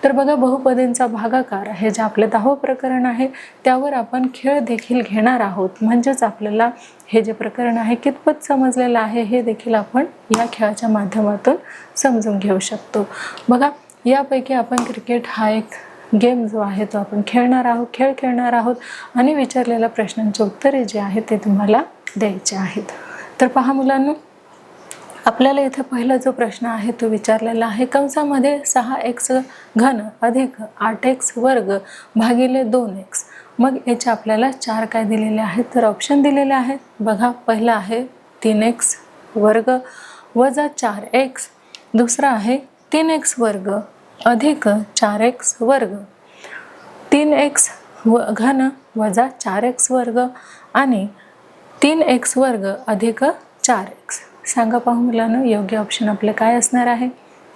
तर बघा, बहुपदींचा भागाकार हे जे आपलं 10वं प्रकरण आहे त्यावर आपण खेळ देखील घेणार आहोत. म्हणजेच आपल्याला हे जे प्रकरण आहे कितपत समजलेलं आहे हे देखील आपण या खेळाच्या माध्यमातून समजून घेऊ शकतो. बघा, यापैकी आपण क्रिकेट हा एक गेम जो आहे तो आपण खेळ खेळणार आहोत आणि विचारलेल्या प्रश्नांची उत्तरे जे आहेत ते तुम्हाला द्यायचे आहेत. तर पहा मुलांनो, आपल्याला इथे पहिला जो प्रश्न आहे तो विचारलेला आहे, कंसामध्ये 6x घन अधिक 8x वर्ग भागिले 2x. मग याचे आपल्याला 4 काय दिलेले आहेत, तर ऑप्शन दिलेले आहेत. बघा, पहिला आहे 3x वर्ग वजा 4x, दुसरा आहे 3x वर्ग अधिक 4x वर्ग, 3x घन वजा 4x वर्ग आणि 3x वर्ग अधिक 4x. सांगा पाहू मुलांनो, योग्य ऑप्शन आपले काय असणार आहे?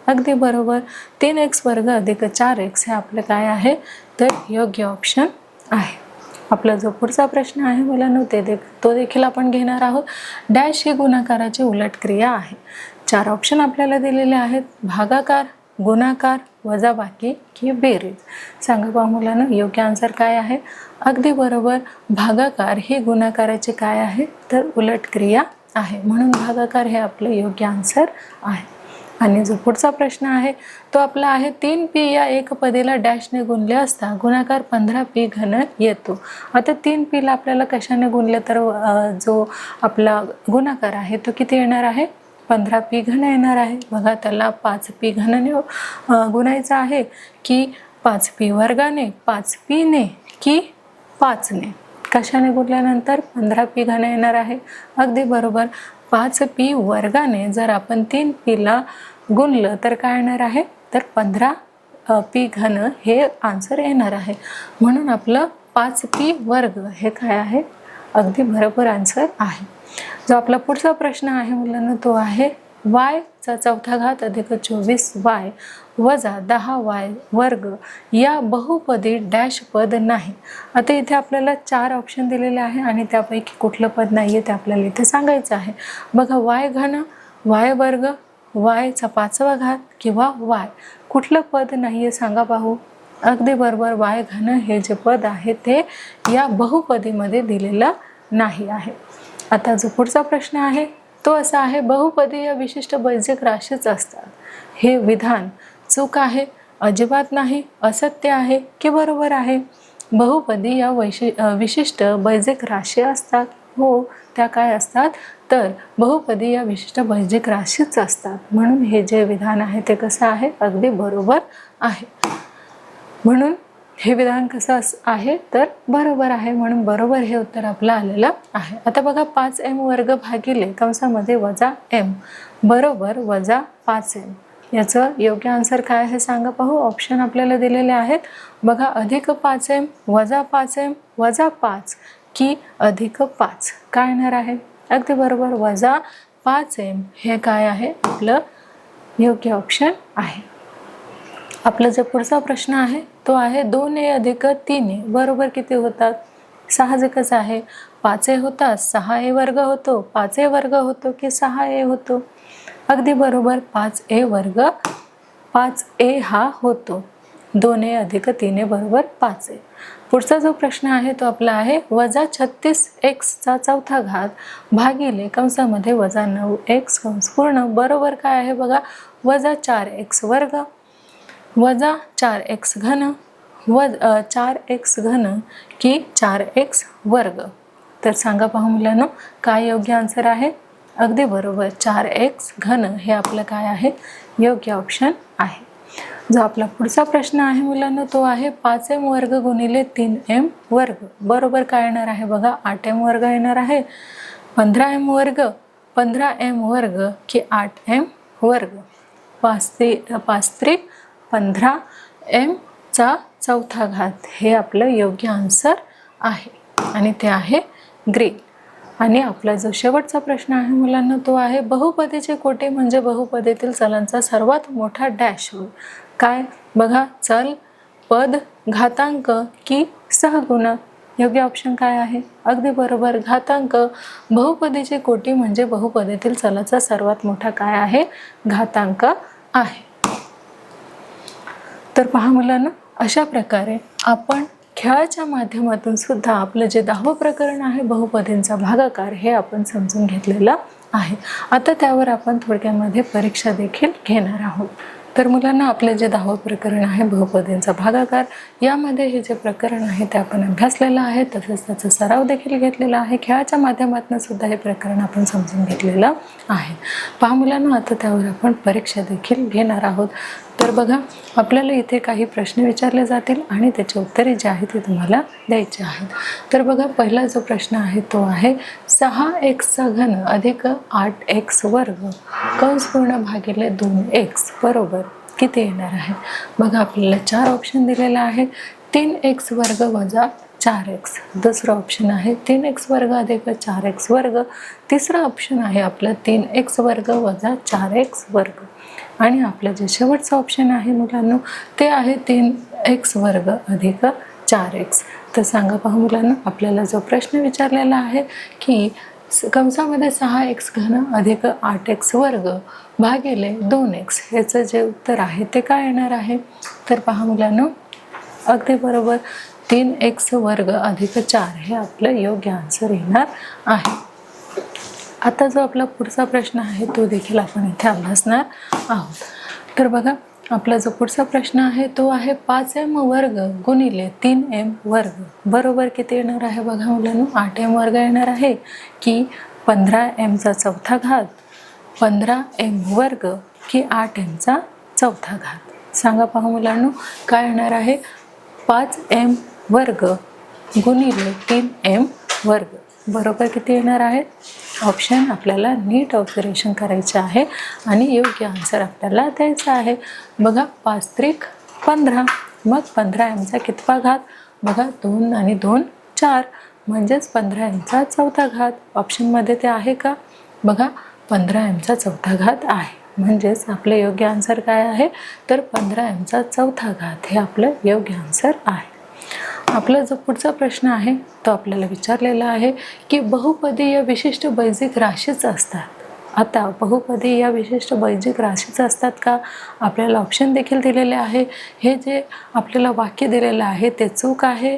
अगदी बरोबर, 3x वर्ग अधिक 4x हे आपलं काय आहे, तर योग्य ऑप्शन आहे. आपला जो पुढचा प्रश्न आहे मुलांनो तो देखील आपण घेणार आहोत. डॅश ही गुणाकाराची उलट क्रिया आहे. 4 ऑप्शन आपल्याला दिलेले आहेत, भागाकार, गुणाकार, वजाबाकी की बेरीज. सांगा पाहू मुलांनो, योग्य आन्सर काय आहे? अगदी बरोबर, भागाकार ही गुणाकाराची काय आहे, तर उलट क्रिया आहे. म्हणून भागाकार हे आपलं योग्य आन्सर आहे. आणि जो पुढचा प्रश्न आहे तो आपला आहे, 3p या एकपदीला डॅशने गुणले असता गुणाकार 15p घन येतो. आता 3p ला आपल्याला कशाने गुणले तर जो आपला गुणाकार आहे तो किती येणार आहे? 15p घन येणार आहे. बघा, त्याला 5p घनाने गुणायचं आहे की 5p वर्गाने, 5p ने की 5 ने? कशाने गुणल्यानंतर 15p घन येणार आहे. अगदी बरोबर, 5p वर्गाने जर आपण 3p ला गुणलं तर काय येणार आहे, तर 15p घन हे आन्सर येणार आहे. म्हणून आपलं 5p वर्ग हे काय आहे, अगदी बरोबर आन्सर आहे. जो आपला पुढचा प्रश्न आहे मुलांना तो आहे, y चा चौथा घात अधिक 24y वजा 10y वर्ग या बहुपदी डॅश पद नाही. आता इथे आपल्याला 4 ऑप्शन दिलेले आहे आणि त्यापैकी कुठलं पद नाही आहे ते आपल्याला इथे सांगायचं आहे. बघा, y घन, y वर्ग, y चा 5वा घात किंवा y, कुठलं पद नाही आहे सांगा पाहू? अगदी बरोबर, y घन हे जे पद आहे ते या बहुपदीमध्ये दिलेलं नाही आहे. आता जो पुढचा प्रश्न आहे तो असा आहे, बहुपदी या विशिष्ट बेरीज राशीच असतात. हे विधान चूक आहे, अजिबात नाही, असत्य आहे की बरोबर आहे? बहुपदी या विशिष्ट बेरीज राशी असतात. हो, त्या काय असतात, तर बहुपदी या विशिष्ट बेरीज राशीच असतात. म्हणून हे जे विधान आहे ते कसं आहे, अगदी बरोबर आहे. म्हणून हे विधान कसं आहे, तर बरोबर आहे. म्हणून बरोबर हे उत्तर आपलं आलेलं आहे. आता बघा, 5m वर्ग भागिले कंसामध्ये वजा m बरोबर वजा 5m. याचं योग्य आन्सर काय आहे सांगा पाहू? ऑप्शन आपल्याला दिलेले आहेत. बघा, अधिक 5m वजा 5m वजा 5 की अधिक 5 काय येणार आहे? अगदी बरोबर, वजा 5m हे काय आहे, आपलं योग्य ऑप्शन आहे. आपला जो पुढचा प्रश्न आहे तो आहे, 2a अधिक 3a बरोबर किती होतात? साहजिकच आहे, 5a होतात, 6a वर्ग होतो, 5a वर्ग होतो की 6a होतो? अगदी बरोबर, 5a वर्ग, 5a हा होतो. 2a अधिक 3a बरोबर 5a. पुढचा जो प्रश्न आहे तो आपला आहे, वजा 36x चा चौथा घात भागिले कंसामध्ये वजा 9x कंस पूर्ण बरोबर काय आहे? बघा, वजा 4x वर्ग वजा 4x घन 4x घन की 4x वर्ग. तर सांगा पाहू मुलांनो, काय योग्य आन्सर आहे? अगदी बरोबर, 4x घन हे आपलं काय आहे, योग्य ऑप्शन आहे. जो आपला पुढचा प्रश्न आहे मुलांनो तो आहे, 5m वर्ग गुणिले 3m वर्ग बरोबर काय येणार आहे? बघा, 8m वर्ग येणार आहे, 15m वर्ग, 15m वर्ग की 8m वर्ग. 5 त्रिक 15m चा चौथा घात हे आपलं योग्य आन्सर आहे आणि ते आहे ग्रीन. आणि आपला जो शेवटचा प्रश्न आहे मुलांना तो आहे, बहुपदीचे कोटी म्हणजे बहुपदीतील चलांचा सर्वात मोठा डॅश होय. काय? बघा, चल, पद, घातांक की सहगुणक? योग्य ऑप्शन काय आहे? अगदी बरोबर, घातांक. बहुपदीचे कोटी म्हणजे बहुपदीतील चलाचा सर्वात मोठा काय आहे? घातांक आहे. तर पहा मुलांना, अशा प्रकारे आपण खेळाच्या माध्यमातून सुद्धा आपलं जे 10वं प्रकरण आहे बहुपदींचा भागाकार हे आपण समजून घेतलेलं आहे. आता त्यावर आपण थोडक्यामध्ये परीक्षा देखील घेणार आहोत. तर मुलांना, आपले जे 10वं प्रकरण आहे बहुपदींचा भागाकार, यामध्ये हे जे प्रकरण आहे ते आपण अभ्यासलेलं आहे, तसेच त्याचा सराव देखील घेतलेला आहे. खेळाच्या माध्यमातून सुद्धा हे प्रकरण आपण समजून घेतलेलं आहे. पहा मुलांना, आता त्यावर आपण परीक्षा देखील घेणार आहोत. तर बघा, आपल्याला इथे काही प्रश्न विचारले जातील आणि त्याची उत्तरे जी आहेत ती तुम्हाला द्यायची आहेत. तर बघा, पहिला जो प्रश्न आहे तो आहे 6x घन अधिक 8x वर्ग कंस पूर्ण भागिले 2x बरोबर किती येणार आहे. बघा, आपल्याला 4 ऑप्शन दिलेला आहे. 3x वर्ग वजा 4x, दुसरा ऑप्शन आहे 3x वर्ग अधिक 4x वर्ग, तिसरा ऑप्शन आहे आपलं 3x वर्ग वजा 4x वर्ग, आणि आपलं जे शेवटचं ऑप्शन आहे मुलांनो ते आहे 3x वर्ग अधिक 4x. तर सांगा पहा मुलांनो, आपल्याला जो प्रश्न विचारलेला आहे की कंसामध्ये 6x घन अधिक 8x वर्ग भागिले 2x याचं जे उत्तर आहे ते काय येणार आहे. तर पहा मुलांनो, अगदी बरोबर 3x वर्ग अधिक 4 हे आपलं योग्य आन्सर येणार आहे. आता जो आपला पुढचा प्रश्न आहे तो देखील आपण इथे अभ्यासणार आहोत. तर बघा, आपला जो पुढचा प्रश्न आहे तो आहे 5m वर्ग गुणिले 3m वर्ग बरोबर किती येणार आहे. बघा मुलांनो, 8m वर्ग येणार आहे की 15mचा चौथा घात, 15m वर्ग की 8mचा चौथा घात. सांगा पहा मुलांनो, काय येणार आहे. 5m वर्ग गुणिले 3m वर्ग बरोबर किती येणार आहे. ऑप्शन आपल्याला नीट ऑब्झर्वेशन करायचे आहे आणि योग्य आन्सर आपल्याला द्यायचा आहे. बघा, 5 त्रिक 15, मग 15mचा कितवा घात. बघा, 2 आणि 2 4, म्हणजेच 15mचा चौथा घात. ऑप्शनमध्ये ते आहे का. बघा, 15mचा चौथा घात आहे, म्हणजेच आपले योग्य आन्सर काय आहे. तर 15mचा चौथा घात हे आपलं योग्य आन्सर आहे. आपला जो पुढचा प्रश्न आहे तो आपल्याला विचारलेला आहे की बहुपदी या विशिष्ट बेजिक राशीच असतात. आता बहुपदी या विशिष्ट बेजिक राशीच असतात का. आपल्याला ऑप्शन देखील दिलेले आहे. हे जे आपल्याला वाक्य दिलेलं आहे ते चूक आहे,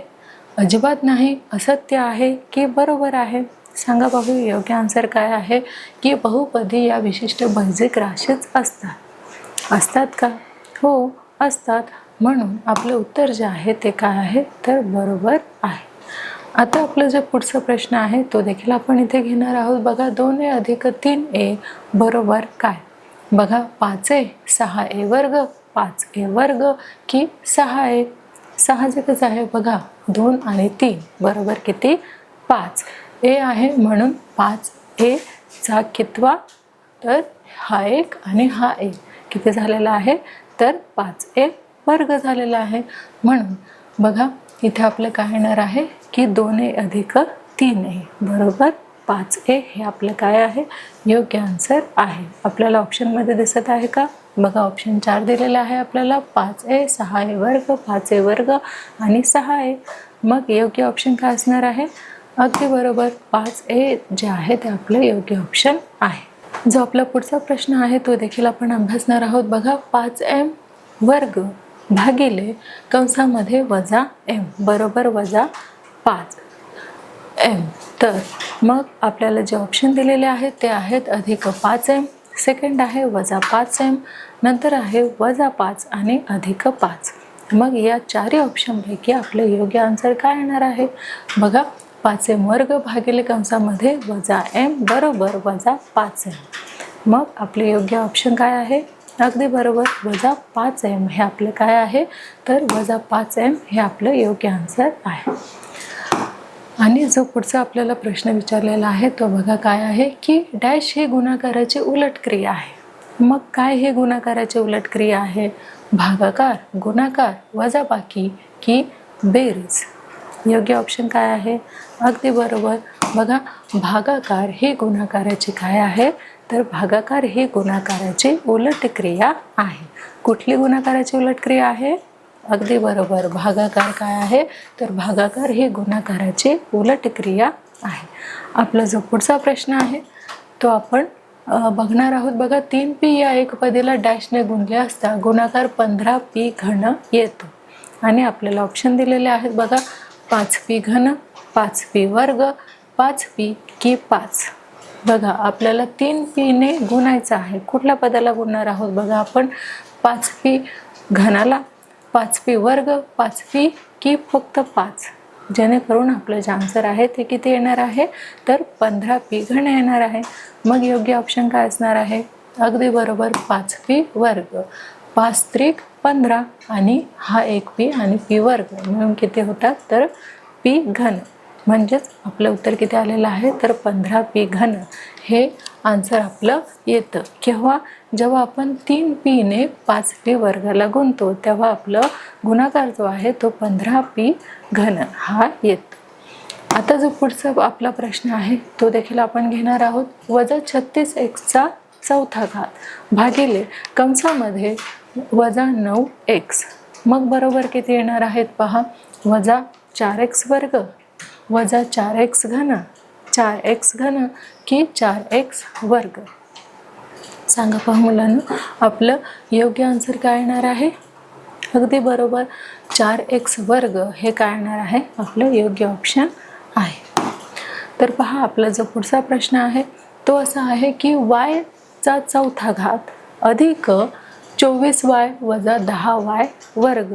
अजिबात नाही, असत्य आहे की बरोबर आहे. सांगा बघू, योग्य आन्सर काय आहे की बहुपदी या विशिष्ट बेजिक राशीच असतात. असतात का. हो, असतात. म्हणून आपलं उत्तर जे आहे ते काय आहे तर बरोबर आहे. आता आपलं जो पुढचा प्रश्न आहे तो देखील आपण इथे घेणार आहोत. बघा, 2a अधिक 3a बरोबर काय. बघा, 5a 6a वर्ग, 5a वर्ग की 6a. साहजिकच आहे. बघा, 2 आणि 3 बरोबर किती 5. a आहे म्हणून 5a चा कितवा. तर हा 1 आणि हा 1 किती झालेला आहे तर 5a वर्ग झालेला आहे. म्हणून बघा, इथे आपलं काय येणार आहे की 2a अधिक 3a बरोबर 5a हे आपलं काय आहे योग्य आन्सर आहे. आपल्याला ऑप्शनमध्ये दिसत आहे का. बघा, ऑप्शन 4 दिलेला आहे आपल्याला. 5a 6a वर्ग, 5a वर्ग आणि 6a. मग योग्य ऑप्शन काय असणार आहे. अगदी बरोबर 5a जे आहे ते आपलं योग्य ऑप्शन आहे. जो आपला पुढचा प्रश्न आहे तो देखील आपण अभ्यासणार आहोत. बघा, 5m वर्ग भागिले कंसामध्ये वजा m बरोबर वजा 5m. तर मग आपल्याला जे ऑप्शन दिलेले आहेत ते आहेत अधिक 5m, सेकंड आहे वजा 5m, नंतर आहे वजा 5 आणि अधिक 5. मग या चारही ऑप्शनपैकी आपलं योग्य आन्सर काय येणार आहे. बघा, 5m वर्ग भागिले कंसामध्ये वजा m बरोबर वजा 5m. मग आपले योग्य ऑप्शन काय आहे. अगदी बरोबर वजा 5m हे आपलं काय आहे तर वजा 5m हे आपलं योग्य आन्सर आहे. आणि जो पुढचा आपल्याला प्रश्न विचारलेला आहे तो बघा काय आहे की डॅश ही गुणाकाराची उलट क्रिया आहे. मग काय हे गुणाकाराची उलट क्रिया आहे. भागाकार, गुणाकार, वजाबाकी की बेरीज. योग्य ऑप्शन काय आहे. अगदी बरोबर. बघा, भागाकार ही गुणाकाराची काय आहे तर भागाकार ही गुणाकाराची उलट क्रिया आहे. कुठली गुणाकाराची उलट क्रिया आहे. अगदी बरोबर, भागाकार काय आहे तर भागाकार ही गुणाकाराची उलट क्रिया आहे. आपला जो पुढचा प्रश्न आहे तो आपण बघणार आहोत. बघा 3p या एकपदीला डॅशने गुणले असता गुणाकार 15p घन येतो आणि आपल्याला ऑप्शन दिलेले आहेत. बघा 5p घन, 5p वर्ग, 5p की 5. बघा आपल्याला 3p ने गुणायचं आहे. कुठल्या पदाला गुणणार आहोत? बघा आपण 5p घनाला, 5p वर्ग, 5p की फक्त 5, जेणेकरून आपलं जे आन्सर आहे ते किती येणार आहे तर 15p घन येणार आहे. मग योग्य ऑप्शन काय असणार आहे? अगदी बरोबर 5p वर्ग, 5 त्रिक 15 आणि हा 1p आणि p वर्ग म्हणून किती होतात तर p घन. म्हणजेच आपलं उत्तर किती आलेलं आहे तर 15p घन हे आन्सर आपलं येतं. केव्हा? जेव्हा आपण 3p ने 5p वर्गाला गुणतो तेव्हा आपलं गुणाकार जो आहे तो 15p घन हा येतो. आता जो पुढचा आपला प्रश्न आहे तो देखील आपण घेणार आहोत. वजा 36x चा चौथा घात भागिले कंसामध्ये वजा 9x. मग बरोबर किती येणार आहेत पहा. वजा 4x वर्ग, वजा 4x घन, 4x घन की 4x वर्ग. सांगा पहा मुलांना, आपलं योग्य आन्सर काय येणार आहे? अगदी बरोबर 4x वर्ग हे काय येणार आहे आपलं योग्य ऑप्शन आहे. तर पहा आपला जो पुढचा प्रश्न आहे तो असा आहे की y चा चौथा घात अधिक 24y वजा 10y वर्ग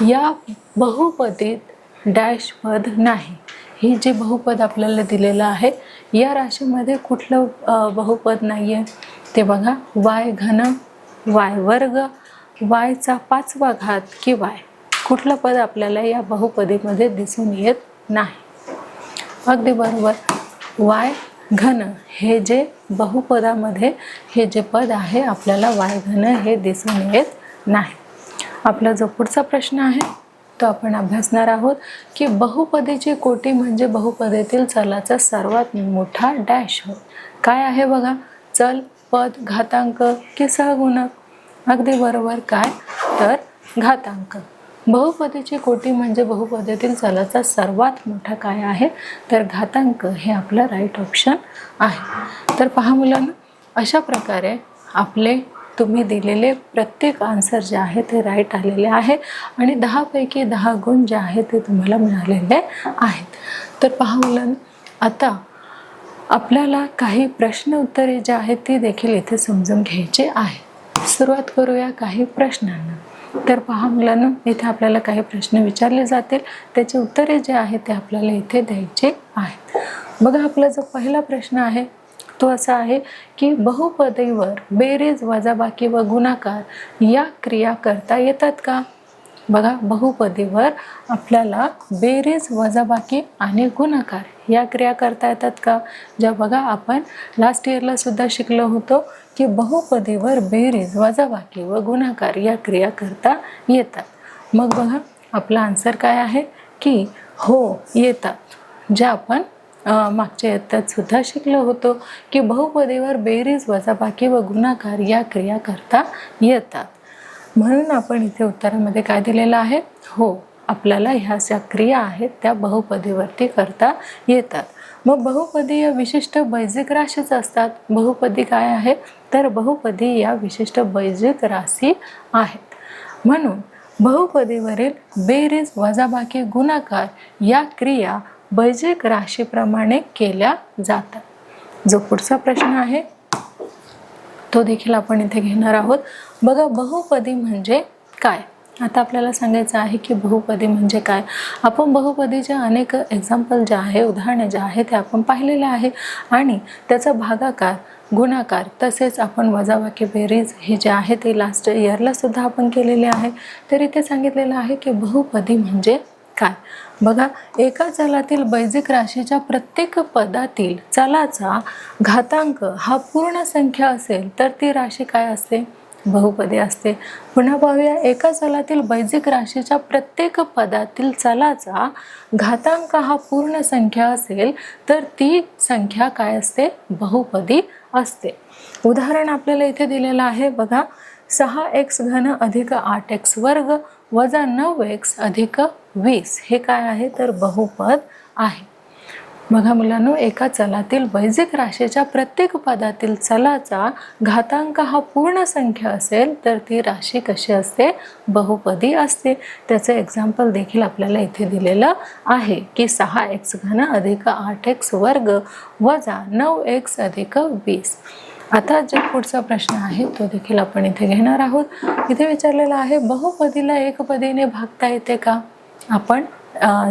या बहुपदीत डॅश पद नाही. ही जे बहुपद आपल्याला दिलेलं आहे या राशीमध्ये कुठलं बहुपद नाही आहे ते बघा. y घन, y वर्ग, y चा पाचवा घात की y. कुठलं पद आपल्याला या बहुपदीमध्ये दिसून येत नाही. अगदी बरोबर y घन हे जे बहुपदामध्ये हे जे पद आहे आपल्याला y घन हे दिसून येत नाही. आपला जो पुढचा प्रश्न आहे तो आपण अभ्यासणार आहोत की बहुपदीची कोटी म्हणजे बहुपदीतील चलाचा सर्वात मोठा डॅश होय. काय आहे बघा? चल, पद, घातांक की सहगुणक? अगदी बरोबर काय तर घातांक. बहुपदीची कोटी म्हणजे बहुपदीतील चलाचा सर्वात मोठा काय आहे तर घातांक हे आपलं राईट ऑप्शन आहे. तर पहा मुलांना, अशा प्रकारे आपले तुम्ही दिलेले प्रत्येक आन्सर जे आहे ते राईट आलेले आहे आणि 10 पैकी 10 गुण जे आहेत ते तुम्हाला मिळालेले आहेत. तर पहा मुलांना, आता आपल्याला काही प्रश्न उत्तरे जे आहेत ती देखील इथे समजून घ्यायचे आहे. सुरुवात करूया काही प्रश्नांना. तर पहा मुलांना, इथे आपल्याला काही प्रश्न विचारले जातील, त्याची उत्तरे जे आहेत ते आपल्याला इथे द्यायचे आहेत. बघा आपला जो पहिला प्रश्न आहे तो असा आहे की बहुपदीवर बेरीज, वजाबाकी व गुणाकार या क्रिया करता येतात का? बघा बहुपदीवर आपल्याला बेरीज, वजाबाकी आणि गुणाकार या क्रिया करता येतात का? ज्या बघा आपण लास्ट इयरला सुद्धा शिकलो होतो की बहुपदीवर बेरीज, वजाबाकी व गुणाकार या क्रिया करता येतात. मग बघा आपला आन्सर काय आहे की हो येतात. जे आपण मागच्या इयत्तेत सुद्धा शिकलो होतो की बहुपदीवर बेरीज, वजाबाकी व गुणाकार या क्रिया करता येतात. म्हणून आपण इथे उत्तरामध्ये काय दिलेलं आहे? हो, आपल्याला ह्या ज्या क्रिया आहेत त्या बहुपदीवरती करता येतात. मग बहुपदी या विशिष्ट बैजिक राशीच असतात. बहुपदी काय आहे तर बहुपदी या विशिष्ट बैजिक राशी आहेत. म्हणून बहुपदीवरील बेरीज, वजाबाकी, गुणाकार या क्रिया बैजिक राशीप्रमाणे केल्या जातात. जो पुढचा प्रश्न आहे तो देखील आपण इथे घेणार आहोत. बघा बहुपदी म्हणजे काय? आता आपल्याला सांगायचं आहे की बहुपदी म्हणजे काय. आपण बहुपदीचे अनेक एक्झाम्पल जे आहे, उदाहरणे जे आहे ते आपण पाहिलेले आहे आणि त्याचा भागाकार, गुणाकार तसेच आपण वजाबाकी, बेरीज हे जे आहे ते लास्ट इयरला सुद्धा आपण केलेले आहे. तर इथे सांगितलेलं आहे की बहुपदी म्हणजे काय. बघा एका चलातील बैजिक राशीच्या प्रत्येक पदातील चलाचा घातांक हा पूर्ण संख्या असेल तर ती राशी काय असते? बहुपदी असते. पुन्हा पाहूया, एका चलातील बैजिक राशीच्या प्रत्येक पदातील चलाचा घातांक हा पूर्ण संख्या असेल तर ती संख्या काय असते? बहुपदी असते. उदाहरण आपल्याला इथे दिलेलं आहे बघा. 6x घन अधिक 8x वर्ग वजा 9x अधिक 20 हे काय आहे तर बहुपद आहे. बघा मुलांनो, एका चलातील वैदिक राशीच्या प्रत्येक पदातील चलाचा घातांक हा पूर्ण संख्या असेल तर ती राशी कशी असते? बहुपदी असते. त्याचं एक्झाम्पल देखील आपल्याला इथे दिलेलं आहे की 6x घन अधिक 8x वर्ग वजा 9x अधिक 20. आता जो पुढचा प्रश्न आहे तो देखील आपण इथे घेणार आहोत. इथे विचारलेला आहे, बहुपदीला एकपदीने भागता येते का? आपण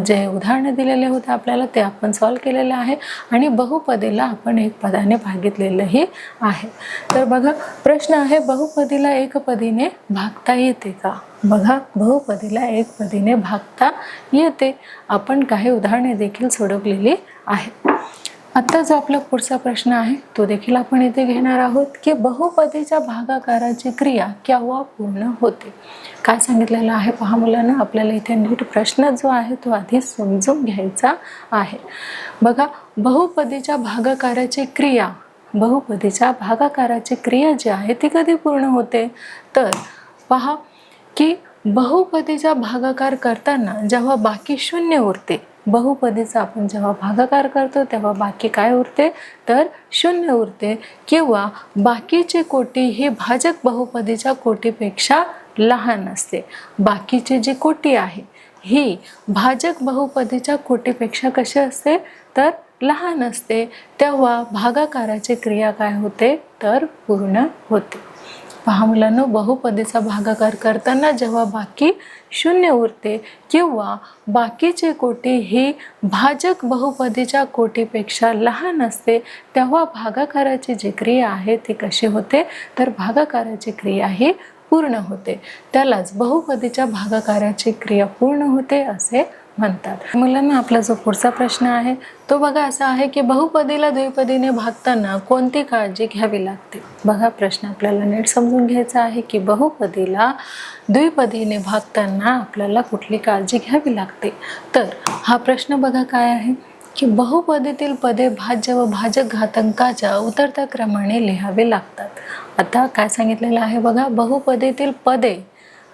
जे उदाहरण दिलेले होते आपल्याला ते आपण सॉल्व केलेलं आहे आणि बहुपदीला आपण एक पदाने भागितलेलंही आहे. तर बघा प्रश्न आहे, बहुपदीला एकपदीने भागता येते का? बघा, बहुपदीला एकपदीने भागता येते. आपण काही उदाहरणे देखील सोडवलेली आहेत. आता जो आपला पुढचा प्रश्न आहे तो देखील आपण इथे घेणार आहोत की बहुपदीच्या भागाकाराची क्रिया केव्हा पूर्ण होते? काय सांगितलेलं आहे पहा मुलांना, आपल्याला इथे नीट प्रश्न जो आहे तो आधी समजून घ्यायचा आहे. बघा, बहुपदीच्या भागाकाराची क्रिया जी आहे ती कधी पूर्ण होते? तर पहा की बहुपदीचा भागाकार करताना जेव्हा बाकी शून्य उरते, बहुपदीचा आपण जेव्हा भागाकार करतो तेव्हा बाकी काय उरते? तर शून्य उरते, किंवा बाकीची कोटी ही भाजक बहुपदीच्या कोटीपेक्षा लहान असते. बाकीची जी कोटी आहे ही भाजक बहुपदीच्या कोटीपेक्षा कशी असते? तर लहान असते. तेव्हा भागाकाराची क्रिया काय होते? तर पूर्ण होते. पहा मुलांनो, बहुपदीचा भागाकार करताना जेव्हा बाकी शून्य उरते किंवा बाकीची कोटी ही भाजक बहुपदीच्या कोटीपेक्षा लहान असते तेव्हा भागाकाराची जी क्रिया आहे ती कशी होते? तर भागाकाराची क्रिया ही पूर्ण होते. त्यालाच बहुपदीच्या भागाकाराची क्रिया पूर्ण होते असे म्हणतात. मुलांना, आपला जो पुढचा प्रश्न आहे तो बघा असा आहे की बहुपदीला द्विपदीने भागताना कोणती काळजी घ्यावी लागते? बघा, प्रश्न आपल्याला नीट समजून घ्यायचा आहे की बहुपदीला द्विपदीने भागताना आपल्याला कुठली काळजी घ्यावी लागते. तर हा प्रश्न बघा काय आहे की बहुपदीतील पदे भाज्य व भाजक घातांकाच्या उतरत्या क्रमाने लिहावे लागतात. आता काय सांगितलेलं आहे बघा, बहुपदीतील पदे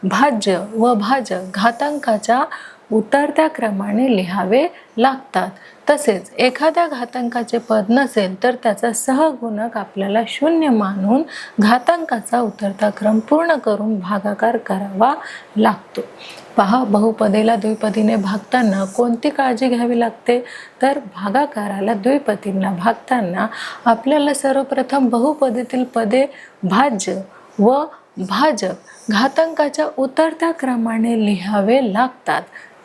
भाज्य व भाजक घातांकाच्या उतरत्या क्रमाने लिहावे लागतात. तसेच एखाद्या घातांकाचे पद नसेल तर त्याचा सहगुणक आपल्याला शून्य मानून घातांकाचा उतरता क्रम पूर्ण करून भागाकार करावा लागतो. पहा, बहुपदीला द्विपदीने भागताना कोणती काळजी घ्यावी लागते? तर भागाकाराला द्विपदींना भागताना आपल्याला सर्वप्रथम बहुपदीतील पदे भाज्य व भाजक घातांकाच्या उतरत्या क्रमाने लिहावे लागतात.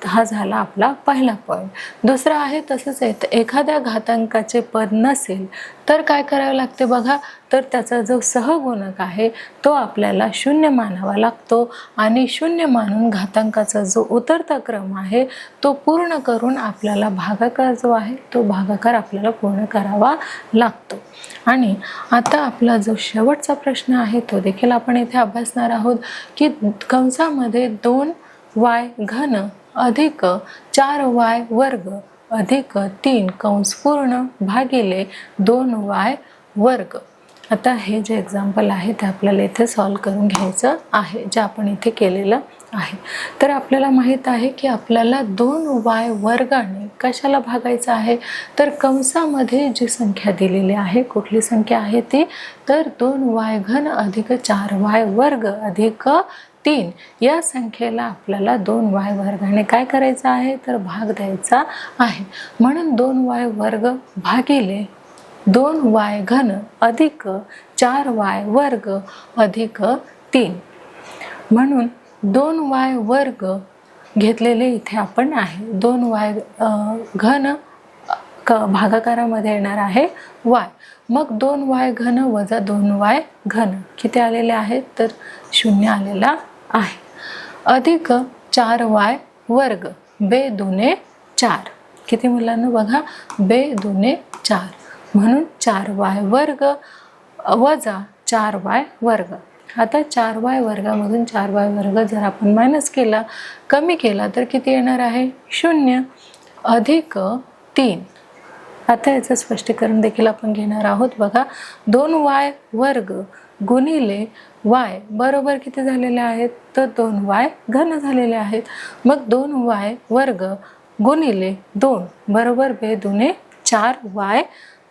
हा झाला आपला पहिला पॉईंट. दुसरा आहे तसंच एखाद्या घातांकाचे पद नसेल तर काय करावे लागते बघा, तर त्याचा जो सहगुणक आहे तो आपल्याला शून्य मानावा लागतो आणि शून्य मानून घातांकाचा जो उतरता क्रम आहे तो पूर्ण करून आपल्याला भागाकार जो आहे तो भागाकार आपल्याला पूर्ण करावा लागतो. आणि आता आपला जो शेवटचा प्रश्न आहे तो देखील आपण इथे अभ्यासणार आहोत की कंसामध्ये 2y घन अधिक 4y वर्ग अधिक 3 कंस पूर्ण भागिले 2y वर्ग. आता हे जे एक्झाम्पल आहे ते आपल्याला इथे सॉल्व करून घ्यायचं आहे, जे आपण इथे केलेलं आहे. तर आपल्याला माहित आहे की आपल्याला 2y वर्गाने कशाला भागायचं आहे? तर कंसामध्ये जी संख्या दिलेली आहे, कुठली संख्या आहे ती? तर 2y घन अधिक 4y वर्ग अधिक 3 या संख्येला आपल्याला 2y वर्गाने काय करायचं आहे? तर भाग द्यायचा आहे. म्हणून 2y वर्ग भागिले 2y घन अधिक 4y वर्ग अधिक 3 म्हणून 2y वर्ग घेतलेले इथे आपण आहे. 2y घन भागाकारामध्ये येणार आहे y. मग 2y घन वजा 2y घन किती आलेले आहेत? तर 0 आलेला आहे. अधिक 4y वर्ग बे दुने 4. किती मुलांना बघा, बे दुने 4 म्हणून 4y वर्ग वजा 4y वर्ग. आता 4y वर्गामधून 4y वर्ग जर आपण मायनस केला, कमी केला तर किती येणार आहे? 0 अधिक 3. आता याचं स्पष्टीकरण देखील आपण घेणार आहोत. बघा, 2y वर्ग गुणिले y बरोबर किती झालेले आहेत? तर 2y घन झालेले आहेत. मग 2y वर्ग गुणिले 2 बरोबर बे दुने 4y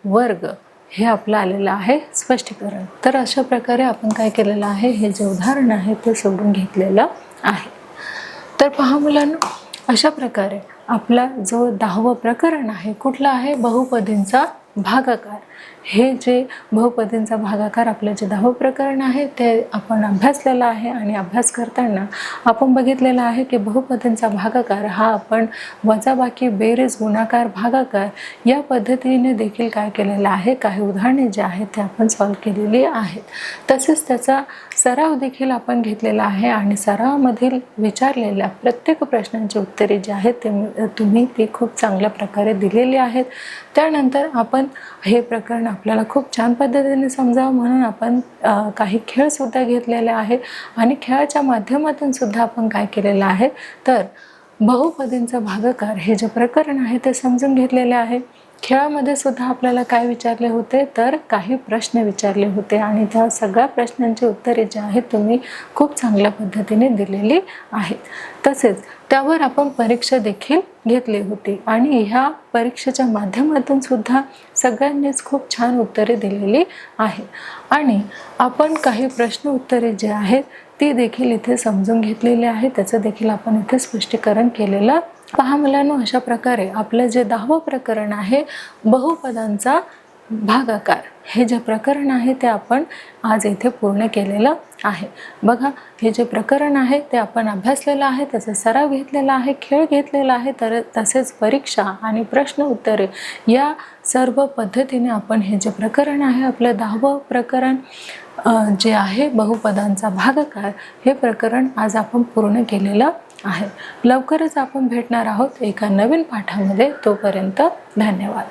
वर्ग हे आपलं आलेलं आहे स्पष्टीकरण. तर अशा प्रकारे आपण काय केलेलं आहे, हे जे उदाहरण आहे ते सोडून घेतलेलं आहे. तर पहा मुलांनो, अशा प्रकारे आपला जो 10वं प्रकरण आहे कुठलं आहे, बहुपदींचा भागाकार. हे जे बहुपदींचा भागाकार आपलं जे 10वं प्रकरण आहे ते आपण अभ्यासलेलं आहे. आणि अभ्यास करताना आपण बघितलेलं आहे की बहुपदींचा भागाकार हा आपण वजाबाकी, बेरीज, गुणाकार, भागाकार या पद्धतीने देखील काय केलेलं आहे, काही उदाहरणे जे आहेत ते आपण सॉल्व्ह केलेली आहेत. तसेच त्याचा सराव देखील आपण घेतलेला आहे आणि सरावामधील विचारलेल्या प्रत्येक प्रश्नांची उत्तरे जी आहेत ते तुम्ही ती खूप चांगल्या प्रकारे दिलेली आहेत. त्यानंतर आपण हे प्रकरण आपल्याला खूप छान पद्धतीने समजावं म्हणून आपण काही खेळसुद्धा घेतलेले आहे आणि खेळाच्या माध्यमातून सुद्धा आपण काय केलेलं आहे, तर बहुपदींचा भागाकार हे जे प्रकरण आहे ते समजून घेतलेले आहे. खेळामध्ये सुद्धा आपल्याला काय विचारले होते, तर काही प्रश्न विचारले होते आणि त्या सगळ्या प्रश्नांची उत्तरे जी आहेत तुम्ही खूप चांगल्या पद्धतीने दिलेली आहेत. तसेच त्यावर आपण परीक्षा देखील घेतली होती आणि ह्या परीक्षेच्या माध्यमातून सुद्धा सगळ्यांनीच खूप छान उत्तरे दिलेली आहेत. आणि आपण काही प्रश्न उत्तरे जे आहेत ती देखील इथे समजून घेतलेली आहे, त्याचं देखील आपण इथे स्पष्टीकरण केलेलं. पहा मुलांनो, अशा प्रकारे आपलं जे 10वं प्रकरण आहे बहुपदांचा भागाकार हे जे प्रकरण आहे ते आपण आज इथे पूर्ण केलेलं आहे. बघा, हे जे प्रकरण आहे ते आपण अभ्यासलेलं आहे, त्याचा सराव घेतलेला आहे, खेळ घेतलेला आहे, तर तसेच परीक्षा आणि प्रश्न उत्तरे या सर्व पद्धतीने आपण हे जे प्रकरण आहे आपलं 10वं प्रकरण जे आहे बहुपदांचा भागाकार हे प्रकरण आज आपण पूर्ण केलेलं आहे. लवकरच आपण भेटणार आहोत एका नवीन पाठामध्ये. तोपर्यंत धन्यवाद.